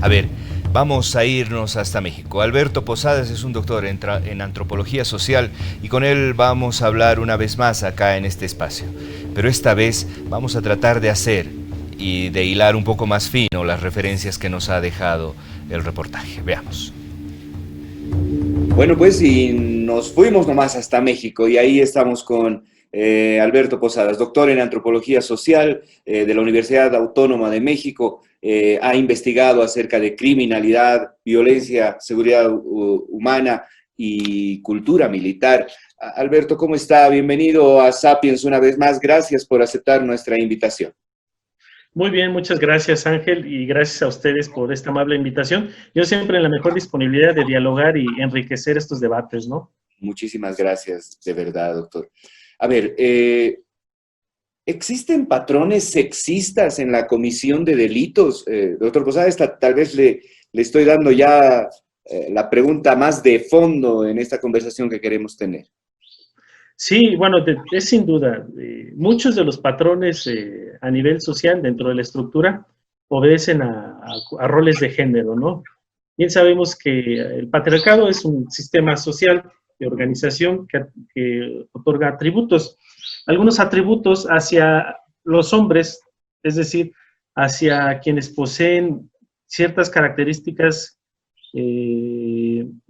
A ver, vamos a irnos hasta México. Alberto Posadas es un doctor en antropología social y con él vamos a hablar una vez más acá en este espacio. Pero esta vez vamos a tratar de hacer y de hilar un poco más fino las referencias que nos ha dejado el reportaje. Veamos. Bueno, pues y nos fuimos nomás hasta México y ahí estamos con Alberto Posadas, doctor en antropología social de la Universidad Autónoma de México. Ha investigado acerca de criminalidad, violencia, seguridad humana y cultura militar. Alberto, ¿cómo está? Bienvenido a Sapiens una vez más. Gracias por aceptar nuestra invitación. Muy bien, muchas gracias Ángel y gracias a ustedes por esta amable invitación. Yo siempre en la mejor disponibilidad de dialogar y enriquecer estos debates, ¿no? Muchísimas gracias, de verdad, doctor. A ver, ¿existen patrones sexistas en la comisión de delitos? Doctor Posadas, tal vez le estoy dando ya la pregunta más de fondo en esta conversación que queremos tener. Sí, bueno, es sin duda. Muchos de los patrones a nivel social dentro de la estructura obedecen a roles de género, ¿no? Bien sabemos que el patriarcado es un sistema social de organización que otorga atributos. Algunos atributos hacia los hombres, es decir, hacia quienes poseen ciertas características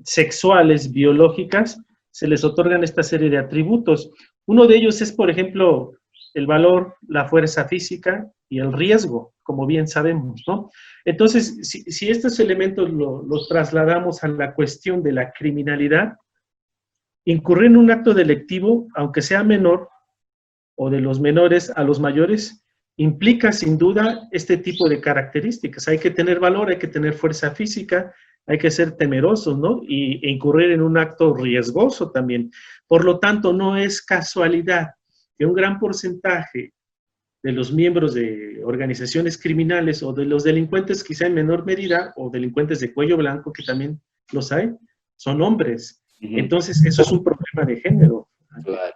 sexuales, biológicas, se les otorgan esta serie de atributos. Uno de ellos es, por ejemplo, el valor, la fuerza física y el riesgo, como bien sabemos, ¿no? Entonces, si estos elementos los trasladamos a la cuestión de la criminalidad, incurrir en un acto delictivo, aunque sea menor, o de los menores a los mayores, implica sin duda este tipo de características. Hay que tener valor, hay que tener fuerza física, hay que ser temerosos, ¿no? E incurrir en un acto riesgoso también. Por lo tanto, no es casualidad que un gran porcentaje de los miembros de organizaciones criminales o de los delincuentes, quizá en menor medida, o delincuentes de cuello blanco, que también los hay, son hombres. Entonces, eso es un problema de género. Claro.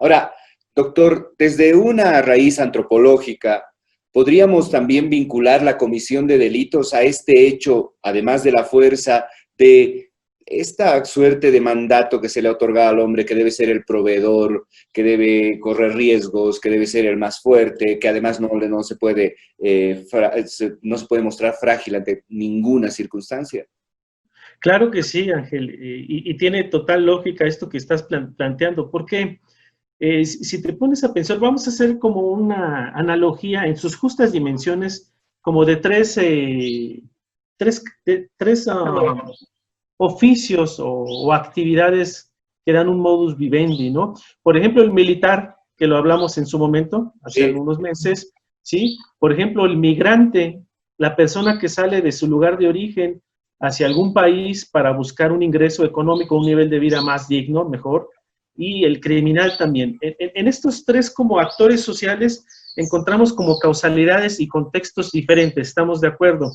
Ahora, doctor, desde una raíz antropológica, ¿podríamos también vincular la comisión de delitos a este hecho, además de la fuerza, de esta suerte de mandato que se le ha otorgado al hombre, que debe ser el proveedor, que debe correr riesgos, que debe ser el más fuerte, que además no se puede mostrar frágil ante ninguna circunstancia? Claro que sí, Ángel, y tiene total lógica esto que estás planteando, porque si te pones a pensar, vamos a hacer como una analogía en sus justas dimensiones, como de tres oficios o actividades que dan un modus vivendi, ¿no? Por ejemplo, el militar, que lo hablamos en su momento, hace algunos meses, ¿sí? Por ejemplo, el migrante, la persona que sale de su lugar de origen hacia algún país para buscar un ingreso económico, un nivel de vida más digno, mejor, y el criminal también. En estos tres como actores sociales encontramos como causalidades y contextos diferentes, estamos de acuerdo,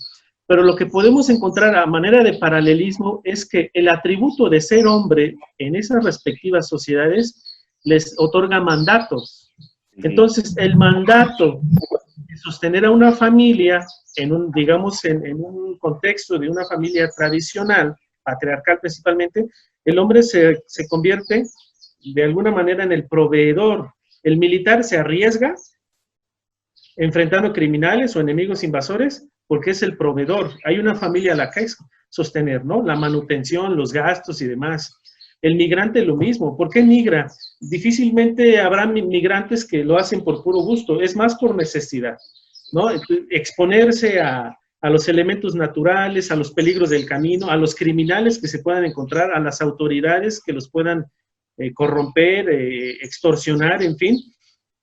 pero lo que podemos encontrar a manera de paralelismo es que el atributo de ser hombre en esas respectivas sociedades les otorga mandatos. Entonces, el mandato de sostener a una familia digamos, en un contexto de una familia tradicional, patriarcal principalmente, el hombre se convierte de alguna manera en el proveedor. El militar se arriesga enfrentando criminales o enemigos invasores porque es el proveedor. Hay una familia a la que sostener, ¿no? La manutención, los gastos y demás. El migrante lo mismo. ¿Por qué migra? Difícilmente habrá migrantes que lo hacen por puro gusto, es más por necesidad, ¿no? Exponerse a los elementos naturales, a los peligros del camino, a los criminales que se puedan encontrar, a las autoridades que los puedan corromper, extorsionar, en fin.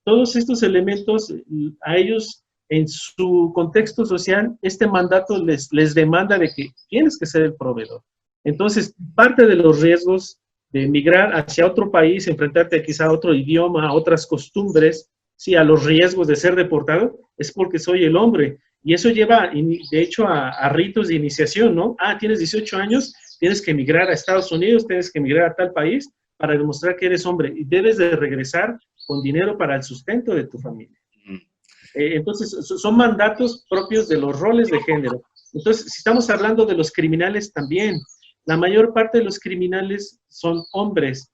Todos estos elementos, a ellos, en su contexto social, este mandato les demanda de que tienes que ser el proveedor. Entonces, parte de los riesgos de emigrar hacia otro país, enfrentarte quizá a otro idioma, a otras costumbres, sí, a los riesgos de ser deportado, es porque soy el hombre. Y eso lleva, de hecho, a ritos de iniciación, ¿no? Ah, tienes 18 años, tienes que emigrar a Estados Unidos, tienes que emigrar a tal país para demostrar que eres hombre y debes de regresar con dinero para el sustento de tu familia. Entonces, son mandatos propios de los roles de género. Entonces, si estamos hablando de los criminales también, la mayor parte de los criminales son hombres.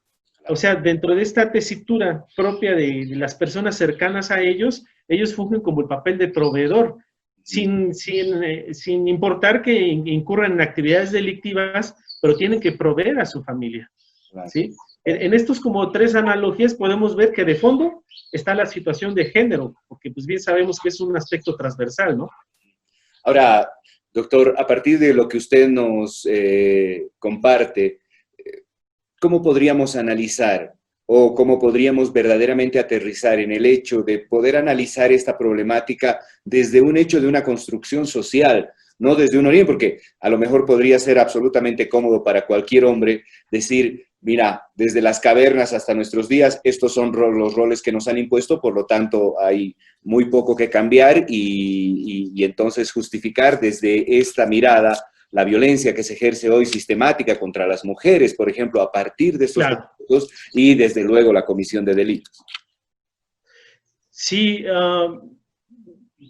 O sea, dentro de esta tesitura propia de las personas cercanas a ellos, ellos fungen como el papel de proveedor, sin importar que incurran en actividades delictivas, pero tienen que proveer a su familia, ¿sí? En estos como tres analogías podemos ver que de fondo está la situación de género, porque pues bien sabemos que es un aspecto transversal, ¿no? Ahora, doctor, a partir de lo que usted nos comparte, ¿cómo podríamos analizar o cómo podríamos verdaderamente aterrizar en el hecho de poder analizar esta problemática desde un hecho de una construcción social, no desde un origen? Porque a lo mejor podría ser absolutamente cómodo para cualquier hombre decir, mira, desde las cavernas hasta nuestros días, estos son los roles que nos han impuesto, por lo tanto hay muy poco que cambiar y entonces justificar desde esta mirada la violencia que se ejerce hoy sistemática contra las mujeres, por ejemplo, a partir de estos aspectos y desde luego la comisión de delitos. Sí,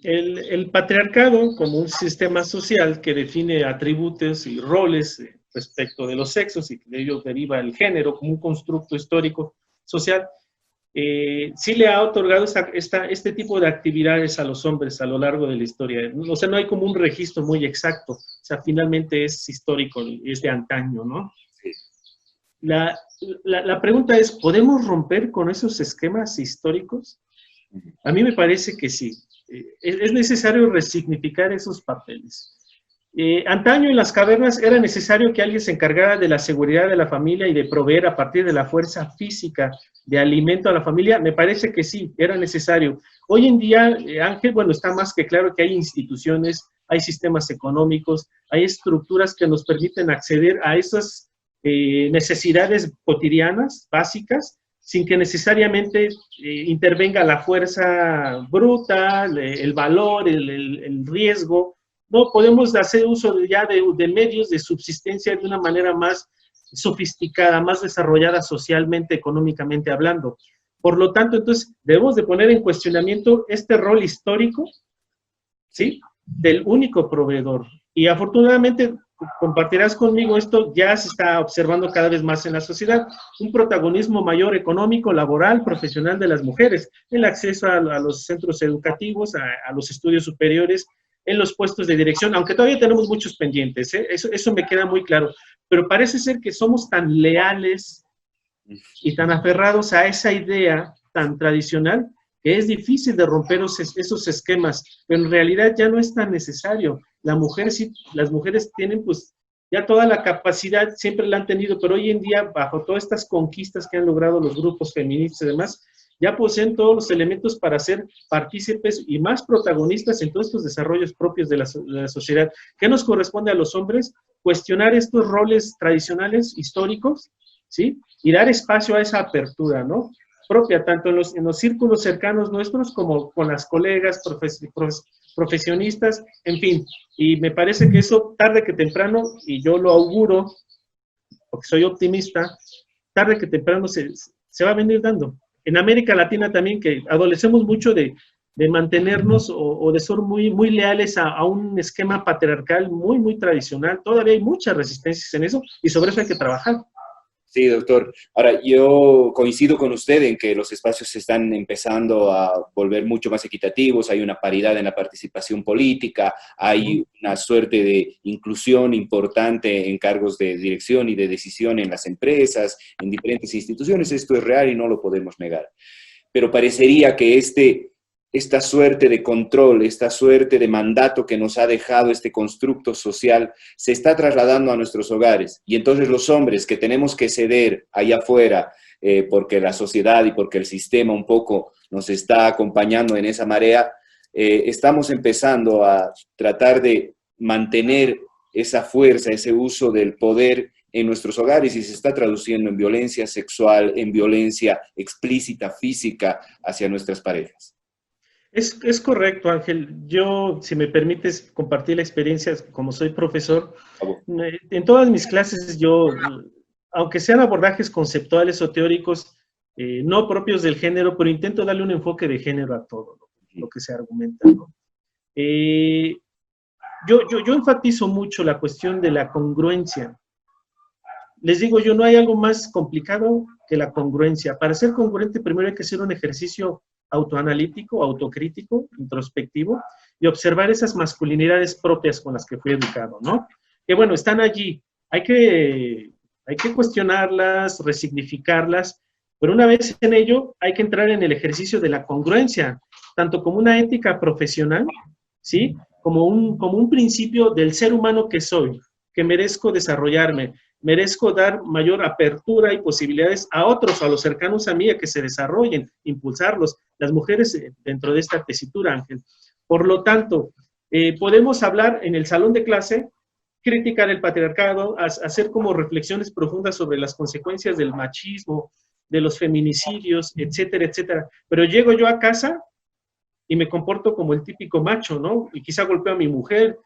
el patriarcado como un sistema social que define atributos y roles respecto de los sexos y de ello deriva el género como un constructo histórico social, sí le ha otorgado este tipo de actividades a los hombres a lo largo de la historia. O sea, no hay como un registro muy exacto. O sea, finalmente es histórico, es de antaño, ¿no? Sí. La pregunta es, ¿podemos romper con esos esquemas históricos? A mí me parece que sí. Es necesario resignificar esos papeles. Antaño en las cavernas era necesario que alguien se encargara de la seguridad de la familia y de proveer a partir de la fuerza física de alimento a la familia. Me parece que sí, era necesario. Hoy en día, Ángel, bueno, está más que claro que hay instituciones, hay sistemas económicos, hay estructuras que nos permiten acceder a esas necesidades cotidianas, básicas, sin que necesariamente intervenga la fuerza bruta, el valor, el riesgo. No, podemos hacer uso ya de medios de subsistencia de una manera más sofisticada, más desarrollada socialmente, económicamente hablando. Por lo tanto, entonces, debemos de poner en cuestionamiento este rol histórico, ¿sí?, del único proveedor. Y afortunadamente, compartirás conmigo, esto ya se está observando cada vez más en la sociedad, un protagonismo mayor económico, laboral, profesional de las mujeres, el acceso a los centros educativos, a los estudios superiores, en los puestos de dirección, aunque todavía tenemos muchos pendientes, ¿eh? Eso me queda muy claro, pero parece ser que somos tan leales y tan aferrados a esa idea tan tradicional que es difícil de romper esos esquemas, pero en realidad ya no es tan necesario. Las mujeres tienen pues ya toda la capacidad, siempre la han tenido, pero hoy en día, bajo todas estas conquistas que han logrado los grupos feministas y demás, ya poseen todos los elementos para ser partícipes y más protagonistas en todos estos desarrollos propios de la sociedad. ¿Qué nos corresponde a los hombres? Cuestionar estos roles tradicionales, históricos, ¿sí? Y dar espacio a esa apertura, ¿no?, propia, tanto en los círculos cercanos nuestros como con las colegas, profesionistas, en fin. Y me parece que eso, tarde que temprano, y yo lo auguro, porque soy optimista, tarde que temprano se va a venir dando. En América Latina también, que adolecemos mucho de mantenernos o de ser muy, muy leales a un esquema patriarcal muy, muy tradicional. Todavía hay muchas resistencias en eso y sobre eso hay que trabajar. Sí, doctor. Ahora, yo coincido con usted en que los espacios se están empezando a volver mucho más equitativos, hay una paridad en la participación política, hay una suerte de inclusión importante en cargos de dirección y de decisión en las empresas, en diferentes instituciones. Esto es real y no lo podemos negar. Pero parecería que esta suerte de control, esta suerte de mandato que nos ha dejado este constructo social, se está trasladando a nuestros hogares. Y entonces los hombres que tenemos que ceder allá afuera, porque la sociedad y porque el sistema un poco nos está acompañando en esa marea, estamos empezando a tratar de mantener esa fuerza, ese uso del poder en nuestros hogares y se está traduciendo en violencia sexual, en violencia explícita, física hacia nuestras parejas. Es correcto, Ángel. Yo, si me permites compartir la experiencia, como soy profesor, en todas mis clases yo, aunque sean abordajes conceptuales o teóricos, no propios del género, pero intento darle un enfoque de género a todo lo que se argumenta, ¿no? yo enfatizo mucho la cuestión de la congruencia. Les digo yo, no hay algo más complicado que la congruencia. Para ser congruente, primero hay que hacer un ejercicio autoanalítico, autocrítico, introspectivo, y observar esas masculinidades propias con las que fui educado, ¿no? Que bueno, están allí. Hay que cuestionarlas, resignificarlas, pero una vez en ello, hay que entrar en el ejercicio de la congruencia, tanto como una ética profesional, ¿sí? Como un principio del ser humano que soy, que merezco desarrollarme, merezco dar mayor apertura y posibilidades a otros, a los cercanos a mí, a que se desarrollen, impulsarlos, las mujeres dentro de esta tesitura, Ángel. Por lo tanto, podemos hablar en el salón de clase, criticar el patriarcado, hacer como reflexiones profundas sobre las consecuencias del machismo, de los feminicidios, etcétera, etcétera. Pero llego yo a casa y me comporto como el típico macho, ¿no? Y quizá golpeo a mi mujer,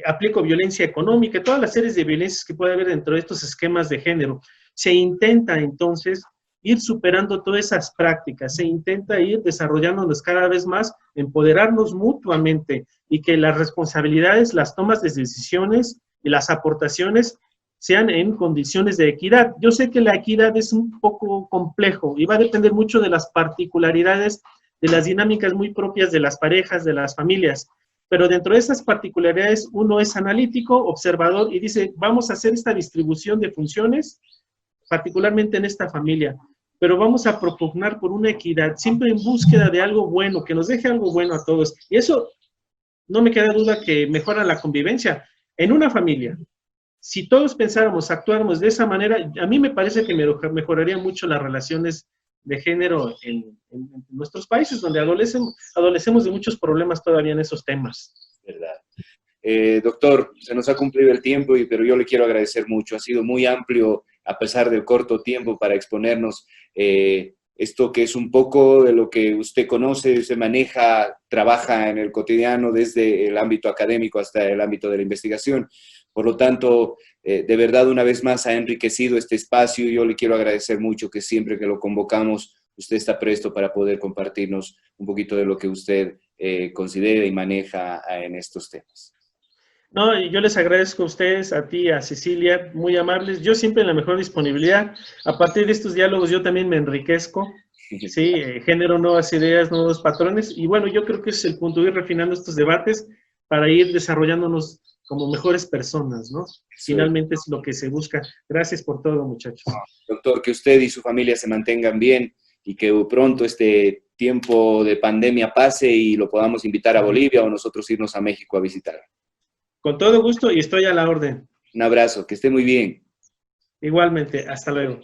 aplico violencia económica, todas las series de violencias que puede haber dentro de estos esquemas de género. Se intenta entonces ir superando todas esas prácticas, se intenta ir desarrollándonos cada vez más, empoderarnos mutuamente y que las responsabilidades, las tomas de decisiones y las aportaciones sean en condiciones de equidad. Yo sé que la equidad es un poco complejo y va a depender mucho de las particularidades, de las dinámicas muy propias de las parejas, de las familias, pero dentro de esas particularidades uno es analítico, observador y dice, vamos a hacer esta distribución de funciones, particularmente en esta familia, pero vamos a propugnar por una equidad, siempre en búsqueda de algo bueno, que nos deje algo bueno a todos. Y eso, no me queda duda que mejora la convivencia. En una familia, si todos pensáramos, actuáramos de esa manera, a mí me parece que mejoraría mucho las relaciones de género en nuestros países, donde adolecemos de muchos problemas todavía en esos temas. ¿Verdad? Doctor, se nos ha cumplido el tiempo, pero yo le quiero agradecer mucho. Ha sido muy amplio, a pesar del corto tiempo, para exponernos esto que es un poco de lo que usted conoce, se maneja, trabaja en el cotidiano, desde el ámbito académico hasta el ámbito de la investigación. Por lo tanto, de verdad, una vez más ha enriquecido este espacio y yo le quiero agradecer mucho que siempre que lo convocamos, usted está presto para poder compartirnos un poquito de lo que usted considera y maneja en estos temas. No, y yo les agradezco a ustedes, a ti, a Cecilia, muy amables. Yo siempre en la mejor disponibilidad. A partir de estos diálogos yo también me enriquezco. Sí, genero nuevas ideas, nuevos patrones. Y bueno, yo creo que ese es el punto, ir refinando estos debates para ir desarrollándonos como mejores personas, ¿no? Sí. Finalmente es lo que se busca. Gracias por todo, muchachos. Doctor, que usted y su familia se mantengan bien y que pronto este tiempo de pandemia pase y lo podamos invitar a Bolivia o nosotros irnos a México a visitar. Con todo gusto y estoy a la orden. Un abrazo, que esté muy bien. Igualmente, hasta luego.